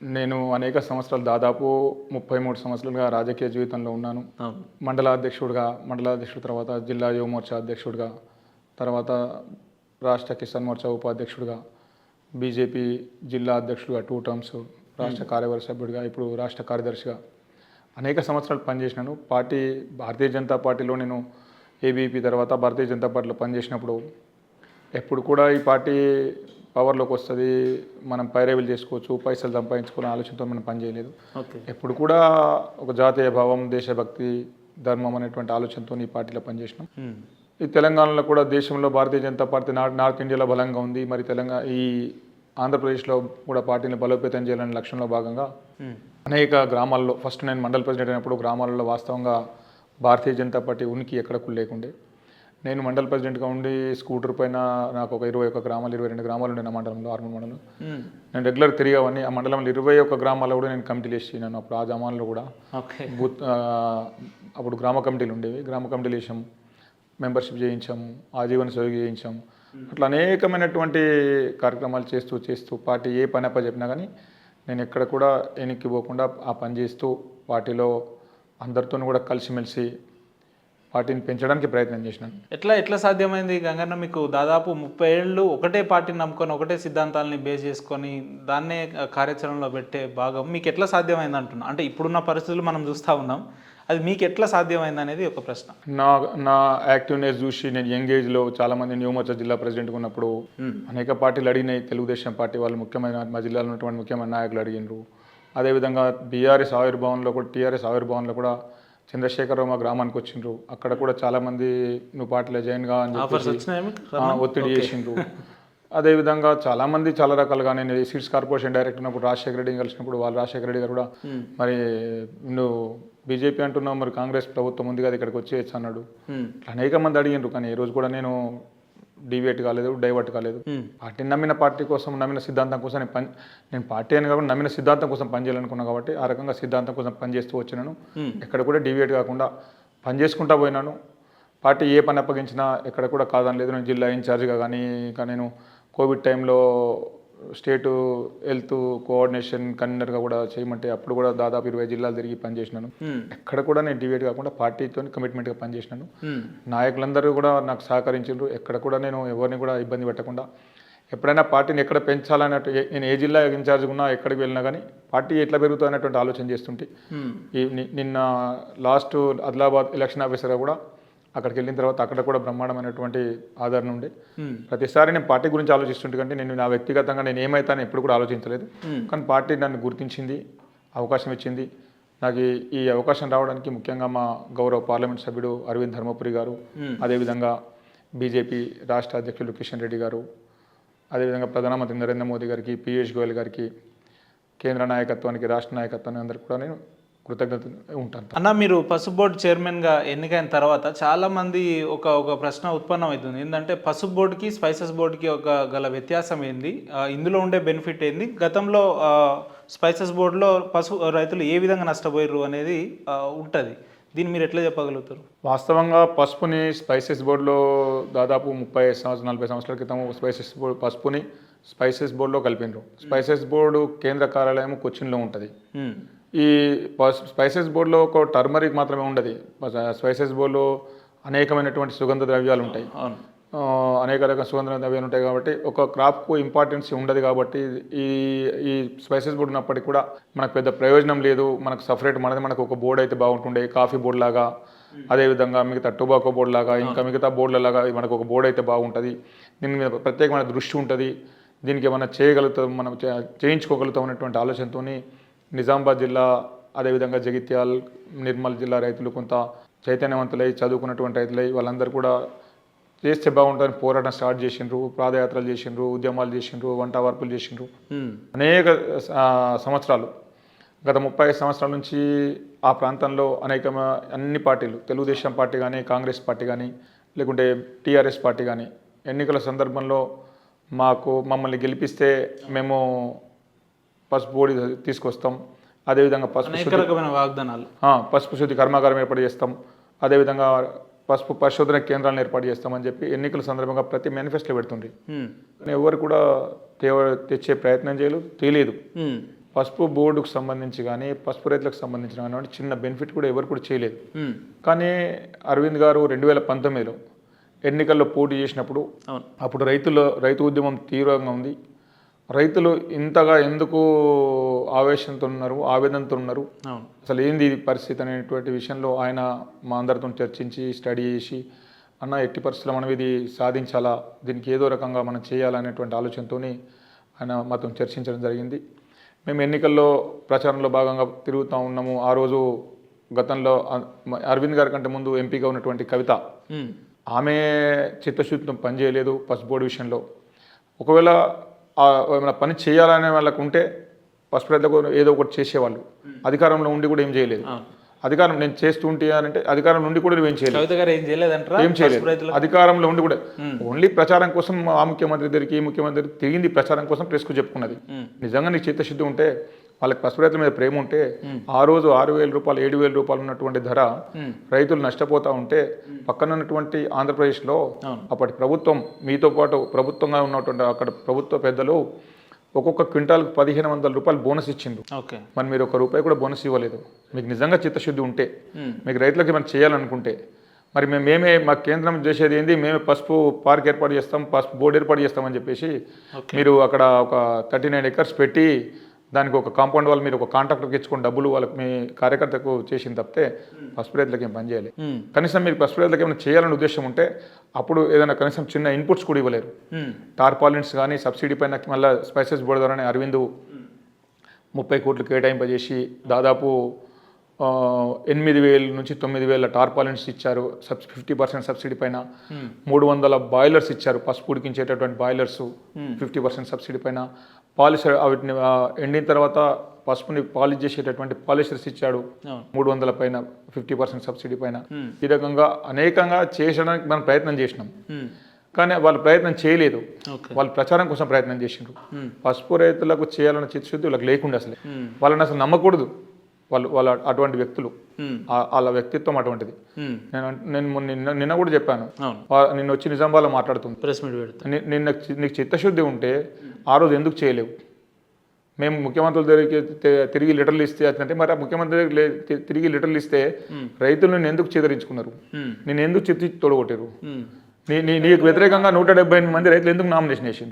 నేను అనేక సంవత్సరాలు దాదాపు 33 సంవత్సరాలుగా రాజకీయ జీవితంలో ఉన్నాను. అవును. మండలాధ్యక్షుడు తర్వాత జిల్లా యువ మోర్చా అధ్యక్షుడిగా, తర్వాత రాష్ట్ర కిసాన్ మోర్చా ఉపాధ్యక్షుడిగా, బీజేపీ జిల్లా అధ్యక్షుడిగా 2 టర్మ్స్, రాష్ట్ర కార్యవర్గ సభ్యుడిగా, ఇప్పుడు రాష్ట్ర కార్యదర్శిగా అనేక సంవత్సరాలు పనిచేసినాను. భారతీయ జనతా పార్టీలో నేను ఏబీపీ తర్వాత భారతీయ జనతా పార్టీలో పనిచేసినప్పుడు ఎప్పుడు కూడా ఈ పార్టీ పవర్లోకి వస్తుంది, మనం పైరవీలు చేసుకోవచ్చు, పైసలు సంపాదించుకునే ఆలోచనతో మనం పనిచేయలేదు. ఓకే. ఎప్పుడు కూడా ఒక జాతీయ భావం, దేశభక్తి, ధర్మం అనేటువంటి ఆలోచనతో ఈ పార్టీలో పనిచేసినాం. ఈ తెలంగాణలో కూడా దేశంలో భారతీయ జనతా పార్టీ నార్త్ ఇండియాలో బలంగా ఉంది. మరి ఈ ఆంధ్రప్రదేశ్లో కూడా పార్టీని బలోపేతం చేయాలనే లక్ష్యంలో భాగంగా అనేక గ్రామాల్లో, ఫస్ట్ నేను మండల ప్రెసిడెంట్ అయినప్పుడు గ్రామాలలో వాస్తవంగా భారతీయ జనతా పార్టీ ఉనికి ఎక్కడకు లేకుండే. నేను మండల ప్రెసిడెంట్గా ఉండి స్కూటర్ పైన నాకు ఒక 21 గ్రామాలు, 22 గ్రామాలు ఉండే నా మండలంలో, ఆర్మూర్ మండలం. నేను రెగ్యులర్ తిరిగేవాడిని. ఆ మండలంలో 21 గ్రామాల్లో కూడా నేను కమిటీలు వేసినాను. అప్పుడు ఆ జమాన్లో కూడా అప్పుడు గ్రామ కమిటీలు ఉండేవి. గ్రామ కమిటీలు వేసాము, మెంబర్షిప్ చేయించాము, ఆజీవన సౌకర్యం చేయించాము. అట్లా అనేకమైనటువంటి కార్యక్రమాలు చేస్తూ పార్టీ ఏ పని అప్ప చెప్పినా కానీ నేను ఎక్కడ కూడా వెనక్కి పోకుండా ఆ పని చేస్తూ పార్టీలో అందరితో కూడా కలిసిమెలిసి పార్టీని పెంచడానికి ప్రయత్నం చేసినాను. ఎట్లా సాధ్యమైంది గంగన్న? మీకు దాదాపు 30 ఏళ్ళు ఒకటే పార్టీని నమ్ముకొని, ఒకటే సిద్ధాంతాలని బేస్ చేసుకొని దాన్నే కార్యాచరణలో పెట్టే భాగం మీకు ఎట్లా సాధ్యమైంది అంటున్నా? అంటే ఇప్పుడున్న పరిస్థితులు మనం చూస్తూ ఉన్నాం, అది మీకు ఎట్లా సాధ్యమైంది అనేది ఒక ప్రశ్న. నా యాక్టివ్నెస్ చూసి నేను యంగ్ ఏజ్లో చాలామంది న్యూ మోర్చా జిల్లా ప్రెసిడెంట్గా ఉన్నప్పుడు అనేక పార్టీలు అడిగినాయి. తెలుగుదేశం పార్టీ వాళ్ళు ముఖ్యమైన మా జిల్లాలో ఉన్నటువంటి ముఖ్యమైన నాయకులు అడిగినారు. అదేవిధంగా టీఆర్ఎస్ ఆవిర్భావంలో కూడా చంద్రశేఖరరావు మా గ్రామానికి వచ్చిండ్రు. అక్కడ కూడా చాలామంది నువ్వు పార్టీలో జాయిన్గా అని చెప్పి ఒత్తిడి చేసిండ్రు. అదేవిధంగా చాలామంది చాలా రకాలుగా, నేను సీడ్స్ కార్పొరేషన్ డైరెక్టర్ ఉన్నప్పుడు రాజశేఖర రెడ్డిని కలిసినప్పుడు రాజశేఖర రెడ్డి గారు కూడా మరి నువ్వు బీజేపీ అంటున్నావు, మరి కాంగ్రెస్ ప్రభుత్వం ఉంది కదా ఇక్కడికి వచ్చేయచ్చు అన్నాడు. అనేక మంది అడిగిండ్రు. కానీ ఈ రోజు కూడా నేను డైవర్ట్ కాలేదు. పార్టీని నమ్మిన పార్టీ కోసం, నమ్మిన సిద్ధాంతం కోసం నేను పార్టీ అని కాబట్టి నమ్మిన సిద్ధాంతం కోసం పనిచేయాలనుకున్నాను. కాబట్టి ఆ రకంగా సిద్ధాంతం కోసం పనిచేస్తూ వచ్చినాను. ఎక్కడ కూడా డీవియేట్ కాకుండా పనిచేసుకుంటా పోయినాను. పార్టీ ఏ పని అప్పగించినా ఎక్కడ కూడా కాదని లేదు. నేను జిల్లా ఇన్ఛార్జిగా కానీ, ఇంకా నేను కోవిడ్ టైంలో స్టేటు హెల్త్ కోఆర్డినేషన్ కన్వీనర్గా కూడా చేయమంటే అప్పుడు కూడా దాదాపు 20 జిల్లాలు తిరిగి పనిచేసినాను. ఎక్కడ కూడా నేను డివేట్ కాకుండా పార్టీతో కమిట్మెంట్గా పనిచేసినాను. నాయకులందరూ కూడా నాకు సహకరించారు. ఎక్కడ కూడా నేను ఎవరిని కూడా ఇబ్బంది పెట్టకుండా, ఎప్పుడైనా పార్టీని ఎక్కడ పెంచాలన్నట్టు, నేను ఏ జిల్లా ఇన్ఛార్జ్గా ఉన్నా ఎక్కడికి వెళ్ళినా కానీ పార్టీ ఎట్లా పెరుగుతుంది అన్నటువంటి ఆలోచన చేస్తుంటే, నిన్న లాస్ట్ ఆదిలాబాద్ ఎలక్షన్ ఆఫీసర్గా కూడా అక్కడికి వెళ్ళిన తర్వాత అక్కడ కూడా బ్రహ్మాండమైనటువంటి ఆదరణ ఉండే. ప్రతిసారి నేను పార్టీ గురించి ఆలోచిస్తుంటే కంటే నేను నా వ్యక్తిగతంగా నేను ఏమైతానో ఎప్పుడు కూడా ఆలోచించలేదు. కానీ పార్టీ నన్ను గుర్తించింది, అవకాశం ఇచ్చింది. నాకు ఈ అవకాశం రావడానికి ముఖ్యంగా మా గౌరవ పార్లమెంట్ సభ్యుడు అరవింద్ ధర్మపురి గారు, అదేవిధంగా బీజేపీ రాష్ట్ర అధ్యక్షులు కిషన్ రెడ్డి గారు, అదేవిధంగా ప్రధానమంత్రి నరేంద్ర మోదీ గారికి, పీయూష్ గోయల్ గారికి, కేంద్ర నాయకత్వానికి, రాష్ట్ర నాయకత్వానికి అందరికీ కూడా నేను కృతజ్ఞత ఉంటాను. అన్న, మీరు పసుపు బోర్డు చైర్మన్గా ఎన్నికైన తర్వాత చాలామంది ఒక ప్రశ్న ఉత్పన్నం అవుతుంది. ఏంటంటే పసుపు బోర్డుకి స్పైసెస్ బోర్డుకి గల వ్యత్యాసం ఏంది, ఇందులో ఉండే బెనిఫిట్ ఏంది, గతంలో స్పైసెస్ బోర్డులో పసుపు రైతులు ఏ విధంగా నష్టపోయారు అనేది ఉంటుంది. దీన్ని మీరు ఎట్లా చెప్పగలుగుతారు? వాస్తవంగా స్పైసెస్ బోర్డులో దాదాపు 40 సంవత్సరాల క్రితం పసుపుని స్పైసెస్ బోర్డులో కలిపినారు. స్పైసెస్ బోర్డు కేంద్ర కార్యాలయం కొచ్చిన్లో ఉంటుంది. ఈ స్పైసెస్ బోర్డులో ఒక టర్మరిక్ మాత్రమే ఉండదు. స్పైసెస్ బోర్డులో అనేకమైనటువంటి సుగంధ ద్రవ్యాలు ఉంటాయి, అనేక రకాల సుగంధ ద్రవ్యాలు ఉంటాయి. కాబట్టి ఒక క్రాప్కు ఇంపార్టెన్స్ ఉండదు. కాబట్టి ఈ స్పైసెస్ బోర్డు ఉన్నప్పటికీ కూడా మనకు పెద్ద ప్రయోజనం లేదు. మనకు సపరేట్ మనకు ఒక బోర్డు అయితే బాగుంటుండే, కాఫీ బోర్డు లాగా, అదేవిధంగా మిగతా టొబాకో బోర్డు లాగా, ఇంకా మిగతా బోర్డులలాగా మనకు ఒక బోర్డు అయితే బాగుంటుంది. దీని మీద ప్రత్యేకమైన దృష్టి ఉంటుంది. దీనికి ఏమైనా చేయగలుగుతాం, మనం చేయించుకోగలుగుతాం అనేటువంటి ఆలోచనతో నిజామాబాద్ జిల్లా, అదేవిధంగా జగిత్యాల్, నిర్మల్ జిల్లా రైతులు కొంత చైతన్యవంతులై, చదువుకున్నటువంటి రైతులై వాళ్ళందరూ కూడా చేస్తే బాగుంటుందని పోరాటం స్టార్ట్ చేసిండ్రు. పాదయాత్రలు చేసిండ్రు, ఉద్యమాలు చేసిండ్రు, వంట వార్పులు చేసిండ్రు. అనేక సంవత్సరాలు, గత 35 సంవత్సరాల నుంచి ఆ ప్రాంతంలో అన్ని పార్టీలు, తెలుగుదేశం పార్టీ కానీ, కాంగ్రెస్ పార్టీ కానీ, లేకుంటే టీఆర్ఎస్ పార్టీ కానీ ఎన్నికల సందర్భంలో మమ్మల్ని గెలిపిస్తే మేము పసుపు బోర్డు తీసుకొస్తాం, అదేవిధంగా పసుపు శుద్ధి కర్మాగారం ఏర్పాటు చేస్తాం, అదేవిధంగా పసుపు పరిశోధన కేంద్రాలను ఏర్పాటు చేస్తామని చెప్పి ఎన్నికల సందర్భంగా ప్రతి మేనిఫెస్టోలో పెడుతుంది. ఎవరు కూడా తెచ్చే ప్రయత్నం చేయలేదు. పసుపు బోర్డుకు సంబంధించి కానీ పసుపు రైతులకు సంబంధించిన కానీ చిన్న బెనిఫిట్ కూడా ఎవరు కూడా చేయలేదు. కానీ అరవింద్ గారు 2019లో ఎన్నికల్లో పోటీ చేసినప్పుడు అప్పుడు రైతు ఉద్యమం తీవ్రంగా ఉంది. రైతులు ఇంతగా ఎందుకు ఆవేశంతో ఉన్నారు, ఆవేదనతో ఉన్నారు, అసలు ఏంది ఇది పరిస్థితి అనేటువంటి విషయంలో ఆయన మా అందరితో చర్చించి స్టడీ చేసి అన్న ఎట్టి పరిస్థితుల్లో మనం ఇది సాధించాలా, దీనికి ఏదో రకంగా మనం చేయాలనేటువంటి ఆలోచనతో ఆయన మాతో చర్చించడం జరిగింది. మేము ఎన్నికల్లో ప్రచారంలో భాగంగా తిరుగుతూ ఉన్నాము. ఆ రోజు గతంలో అరవింద్ గారి కంటే ముందు ఎంపీగా ఉన్నటువంటి కవిత, ఆమె చిత్తశుద్ధితో పనిచేయలేదు పసుపు బోర్డు విషయంలో. ఒకవేళ ఏమైనా పని చేయాలనే వాళ్ళకు ఉంటే పసుపు రైతులకు ఏదో ఒకటి చేసేవాళ్ళు. అధికారంలో ఉండి కూడా ఏం చేయలేదు. అధికారం నేను చేస్తూ ఉంటే అంటే అధికారం నుండి కూడా నువ్వేం చేయలేదు, ఏం చేయలేదు. అధికారంలో ఉండి కూడా ఓన్లీ ప్రచారం కోసం ఆ ముఖ్యమంత్రి దగ్గరికి ఈ ముఖ్యమంత్రి తిరిగింది, ప్రచారం కోసం ప్రెస్కు చెప్పుకున్నది. నిజంగా నీకు చిత్తశుద్ధి ఉంటే, వాళ్ళకి పసుపు రైతుల మీద ప్రేమ ఉంటే, ఆ రోజు 6,000 రూపాయలు 7,000 రూపాయలు ఉన్నటువంటి ధర రైతులు నష్టపోతూ ఉంటే పక్కన ఉన్నటువంటి ఆంధ్రప్రదేశ్లో అప్పటి ప్రభుత్వం, మీతో పాటు ప్రభుత్వంగా ఉన్నటువంటి అక్కడ ప్రభుత్వ పెద్దలు ఒక్కొక్క క్వింటాల్కి 1,500 రూపాయలు బోనస్ ఇచ్చిండ్రు. మరి మీరు ₹1 కూడా బోనస్ ఇవ్వలేదు. మీకు నిజంగా చిత్తశుద్ధి ఉంటే, మీకు రైతులకి మనం చేయాలనుకుంటే, మరి మేమే మా కేంద్రం చేసేది ఏంది, మేమే పసుపు పార్క్ ఏర్పాటు చేస్తాం, పసుపు బోర్డు ఏర్పాటు చేస్తామని చెప్పేసి మీరు అక్కడ ఒక 39 acres పెట్టి దానికి ఒక కాంపౌండ్ వాళ్ళు మీరు ఒక కాంట్రాక్టర్కి ఇచ్చుకొని డబ్బులు వాళ్ళకి మీ కార్యకర్తకు చేసిన తప్పితే పసుపు రైతులకు ఏం పని చేయాలి. కనీసం మీరు పసుపు రైతులకు ఏమైనా చేయాలని ఉద్దేశం ఉంటే అప్పుడు ఏదైనా కనీసం చిన్న ఇన్పుట్స్ కూడా ఇవ్వలేరు. టార్పాలిన్స్ కానీ సబ్సిడీ పైన మళ్ళీ స్పైసెస్ బోర్డు ద్వారానే అరవింద్ 30 కోట్లు కేటాయింపజేసి దాదాపు 8,000 నుంచి 9,000 టార్పాలిన్స్ ఇచ్చారు. 50% సబ్సిడీ పైన 300 బాయిలర్స్ ఇచ్చారు, పసుపు ఉడికించేటటువంటి బాయిలర్స్ 50% సబ్సిడీ పైన. పాలిషర్ వీటిని ఎండిన తర్వాత పసుపుని పాలిష్ చేసేటటువంటి పాలిషర్స్ ఇచ్చాడు 300 పైన 50% సబ్సిడీ పైన. ఈ రకంగా అనేకంగా చేయడానికి మనం ప్రయత్నం చేసినాం. కానీ వాళ్ళు ప్రయత్నం చేయలేదు, వాళ్ళు ప్రచారం కోసం ప్రయత్నం చేసిండ్రు. పసుపు రైతులకు చేయాలన్న చిత్తశుద్ధి వాళ్ళకి లేకుండా అసలు వాళ్ళని అసలు నమ్మకూడదు. వాళ్ళ అటువంటి వ్యక్తులు, వాళ్ళ వ్యక్తిత్వం అటువంటిది. నేను నిన్న కూడా చెప్పాను, నిన్న వచ్చి నిజామాబాద్లో మాట్లాడుతుంది ప్రెస్ మీట్ పెడతా, నీకు చిత్తశుద్ధి ఉంటే ఆ రోజు ఎందుకు చేయలేవు? మేము ముఖ్యమంత్రుల దగ్గరికి తిరిగి లెటర్లు ఇస్తే అంటే మరి ఆ ముఖ్యమంత్రి దగ్గర తిరిగి లెటర్లు ఇస్తే రైతులు నేను ఎందుకు చెదరించుకున్నారు, నేను ఎందుకు చిత్తి తోడగొట్టారు? నీకు వ్యతిరేకంగా 178 మంది రైతులు ఎందుకు నామినేషన్ వేసిండ్రు?